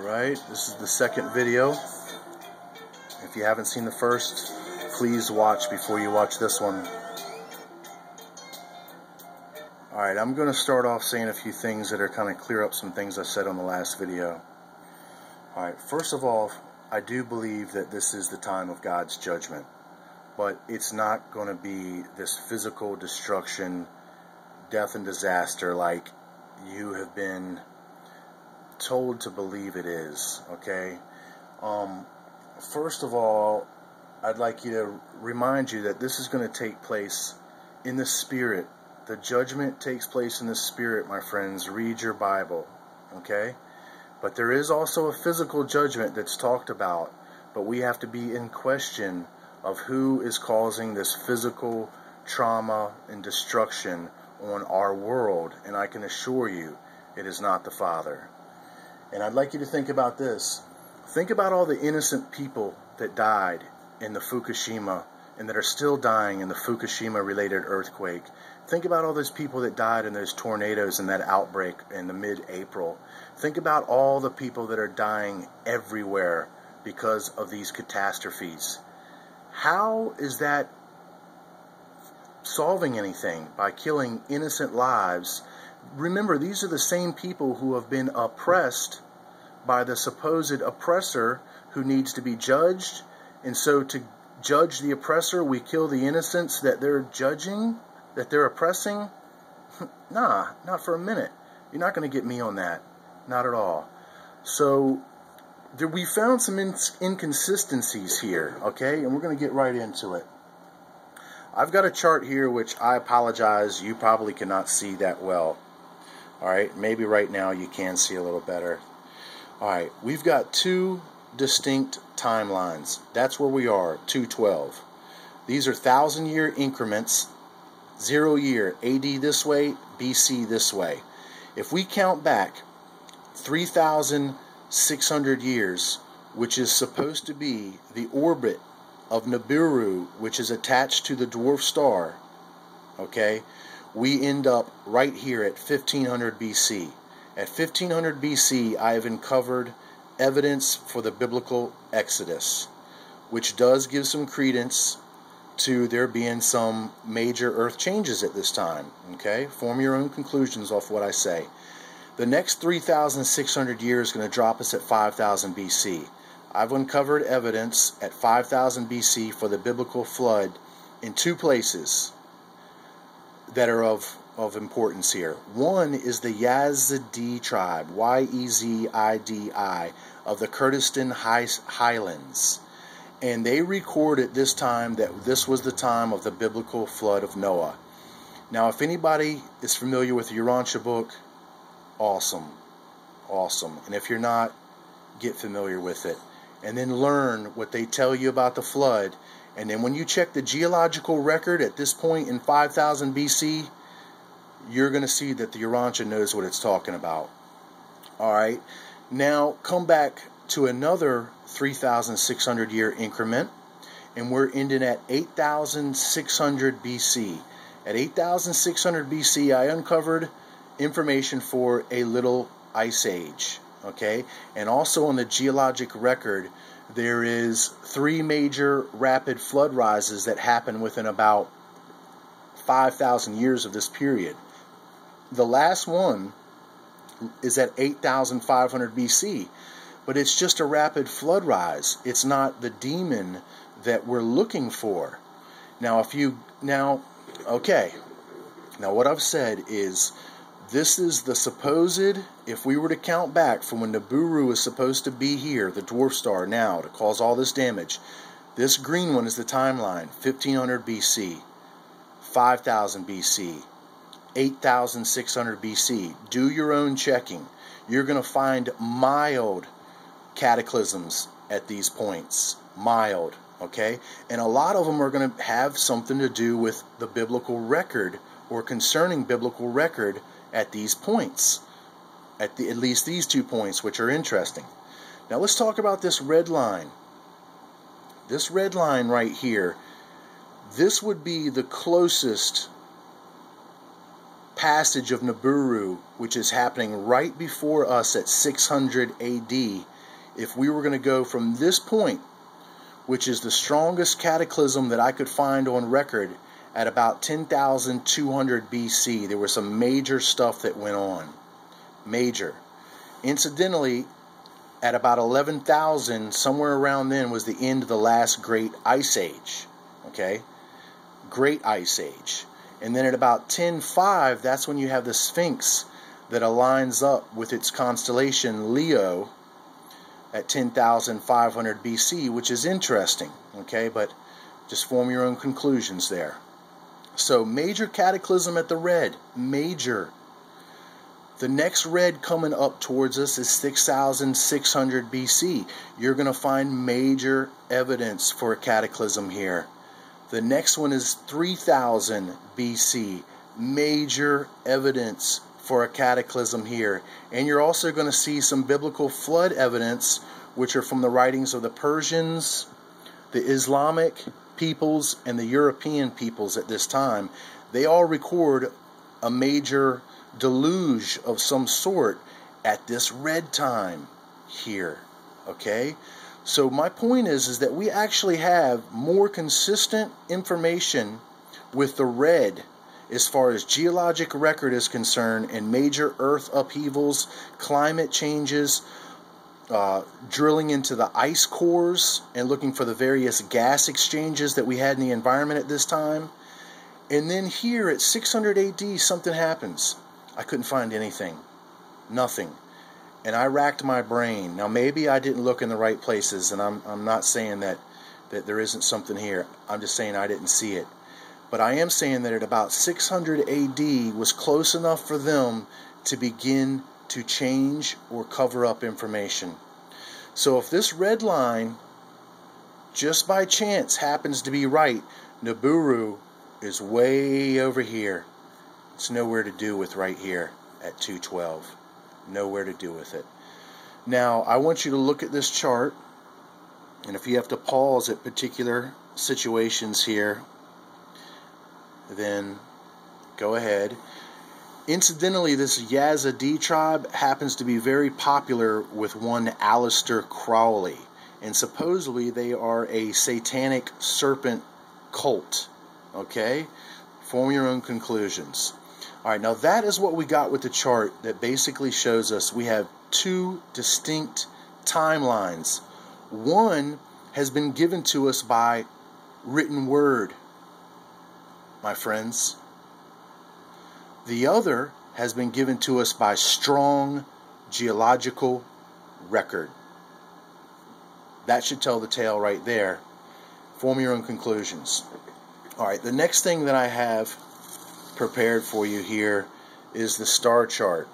Alright, this is the second video. If you haven't seen the first, please watch before you watch this one. Alright, I'm going to start off saying a few things that are kind of clear up some things I said on the last video. Alright, first of all, I do believe that this is the time of God's judgment. But it's not going to be this physical destruction, death and disaster like you have been told to believe it is, okay? First of all, I'd like you to remind you that this is going to take place in the Spirit. The judgment takes place in the Spirit, my friends. Read your Bible, okay? But there is also a physical judgment that's talked about, but we have to be in question of who is causing this physical trauma and destruction on our world, and I can assure you it is not the Father. And I'd like you to think about this. Think about all the innocent people that died in the Fukushima and that are still dying in the Fukushima-related earthquake. Think about all those people that died in those tornadoes and that outbreak in the mid-April. Think about all the people that are dying everywhere because of these catastrophes. How is that solving anything by killing innocent lives? Remember, these are the same people who have been oppressed by the supposed oppressor who needs to be judged. And so to judge the oppressor, we kill the innocents that they're judging, that they're oppressing? Nah, not for a minute. You're not going to get me on that. Not at all. So we found some inconsistencies here, okay? And we're going to get right into it. I've got a chart here which I apologize, you probably cannot see that well. Alright, maybe right now you can see a little better. Alright, we've got two distinct timelines. That's where we are, 212. These are 1,000-year increments, 0 year, AD this way, BC this way. If we count back 3,600 years, which is supposed to be the orbit of Nibiru, which is attached to the dwarf star, okay, we end up right here at 1500 BC. At 1500 BC, I have uncovered evidence for the biblical Exodus, which does give some credence to there being some major earth changes at this time, okay? Form your own conclusions off what I say. The next 3,600 years is going to drop us at 5000 BC. I've uncovered evidence at 5000 BC for the biblical flood in two places that are of importance here. One is the Yazidi tribe, Y-E-Z-I-D-I, of the Kurdistan Highlands. And they record at this time that this was the time of the biblical flood of Noah. Now, if anybody is familiar with the Urantia book, awesome. Awesome. And if you're not, get familiar with it. And then learn what they tell you about the flood. And then when you check the geological record at this point in 5000 BC, you're going to see that the Urantia knows what it's talking about. Alright, now come back to another 3,600 year increment, and we're ending at 8,600 BC. At 8,600 BC, I uncovered information for a little ice age. Okay, and also on the geologic record, there is 3 major rapid flood rises that happen within about 5,000 years of this period. The last one is at 8,500 BC, but it's just a rapid flood rise. It's not the demon that we're looking for. Now, okay, now what I've said is, this is the supposed, if we were to count back from when Nibiru is supposed to be here, the dwarf star now, to cause all this damage, this green one is the timeline, 1500 BC, 5000 BC, 8,600 BC. Do your own checking. You're going to find mild cataclysms at these points. Mild, okay? And a lot of them are going to have something to do with the biblical record or concerning biblical record at these points, at least these 2 points, which are interesting. Now let's talk about this red line. This red line right here, this would be the closest passage of Nibiru, which is happening right before us at 600 AD if we were going to go from this point, which is the strongest cataclysm that I could find on record, at about 10,200 BC, there was some major stuff that went on. Major. Incidentally, at about 11,000, somewhere around then, was the end of the last Great Ice Age. Okay? Great Ice Age. And then at about 10.5, that's when you have the Sphinx that aligns up with its constellation Leo at 10,500 BC, which is interesting. Okay? But just form your own conclusions there. So, major cataclysm at the red. Major. The next red coming up towards us is 6,600 BC. You're going to find major evidence for a cataclysm here. The next one is 3,000 BC. Major evidence for a cataclysm here. And you're also going to see some biblical flood evidence, which are from the writings of the Persians, the Islamic peoples, and the European peoples at this time. They all record a major deluge of some sort at this red time here. Okay? So my point is that we actually have more consistent information with the red as far as geologic record is concerned, and major earth upheavals, climate changes, drilling into the ice cores and looking for the various gas exchanges that we had in the environment at this time. And then here at 600 AD, something happens. I couldn't find anything. Nothing. And I racked my brain. Now, maybe I didn't look in the right places, and I'm not saying that there isn't something here. I'm just saying I didn't see it. But I am saying that at about 600 AD was close enough for them to begin to change or cover up information. So if this red line, just by chance, happens to be right, Nibiru is way over here. It's nowhere to do with right here at 212. Nowhere to do with it. Now, I want you to look at this chart, and if you have to pause at particular situations here, then go ahead. Incidentally, this Yazidi tribe happens to be very popular with one Aleister Crowley, and supposedly they are a satanic serpent cult. Okay? Form your own conclusions. Alright, now that is what we got with the chart that basically shows us we have two distinct timelines. One has been given to us by written word, my friends. The other has been given to us by strong geological record. That should tell the tale right there. Form your own conclusions. Alright, the next thing that I have prepared for you here is the star chart.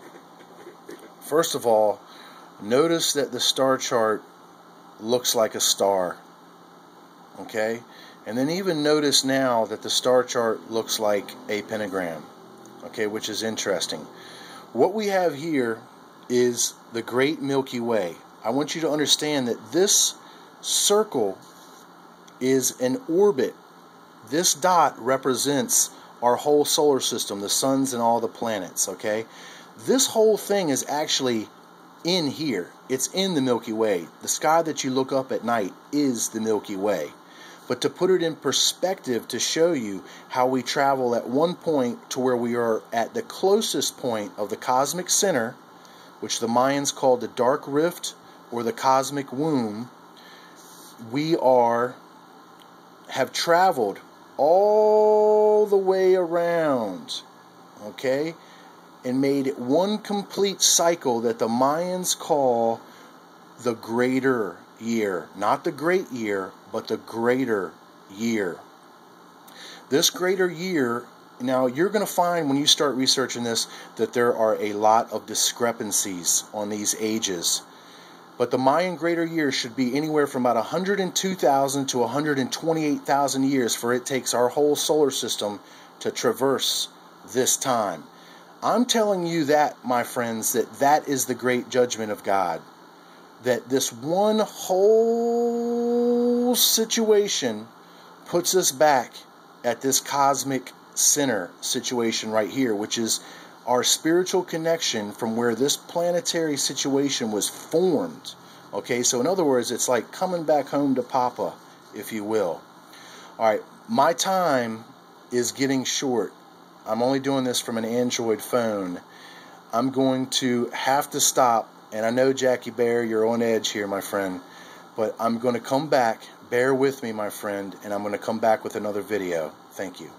First of all, notice that the star chart looks like a star. Okay? And then even notice now that the star chart looks like a pentagram. Okay, which is interesting. What we have here is the Great Milky Way. I want you to understand that this circle is an orbit. This dot represents our whole solar system, the suns and all the planets, okay? This whole thing is actually in here. It's in the Milky Way. The sky that you look up at night is the Milky Way. But to put it in perspective, to show you how we travel at one point to where we are at the closest point of the cosmic center, which the Mayans called the dark rift or the cosmic womb, we have traveled all the way around, okay, and made it one complete cycle that the Mayans call the greater year. Not the great year, but the greater year. This greater year, now you're going to find when you start researching this that there are a lot of discrepancies on these ages. But the Mayan greater year should be anywhere from about 102,000 to 128,000 years, for it takes our whole solar system to traverse this time. I'm telling you that, my friends, that is the great judgment of God. That this one whole situation puts us back at this cosmic center situation right here, which is our spiritual connection from where this planetary situation was formed, Okay, so in other words, it's like coming back home to Papa, if you will. Alright, my time is getting short. I'm only doing this from an Android phone. I'm going to have to stop, and I know, Jackie Bear, you're on edge here, my friend, but I'm going to come back. Bear with me, my friend, and I'm going to come back with another video. Thank you.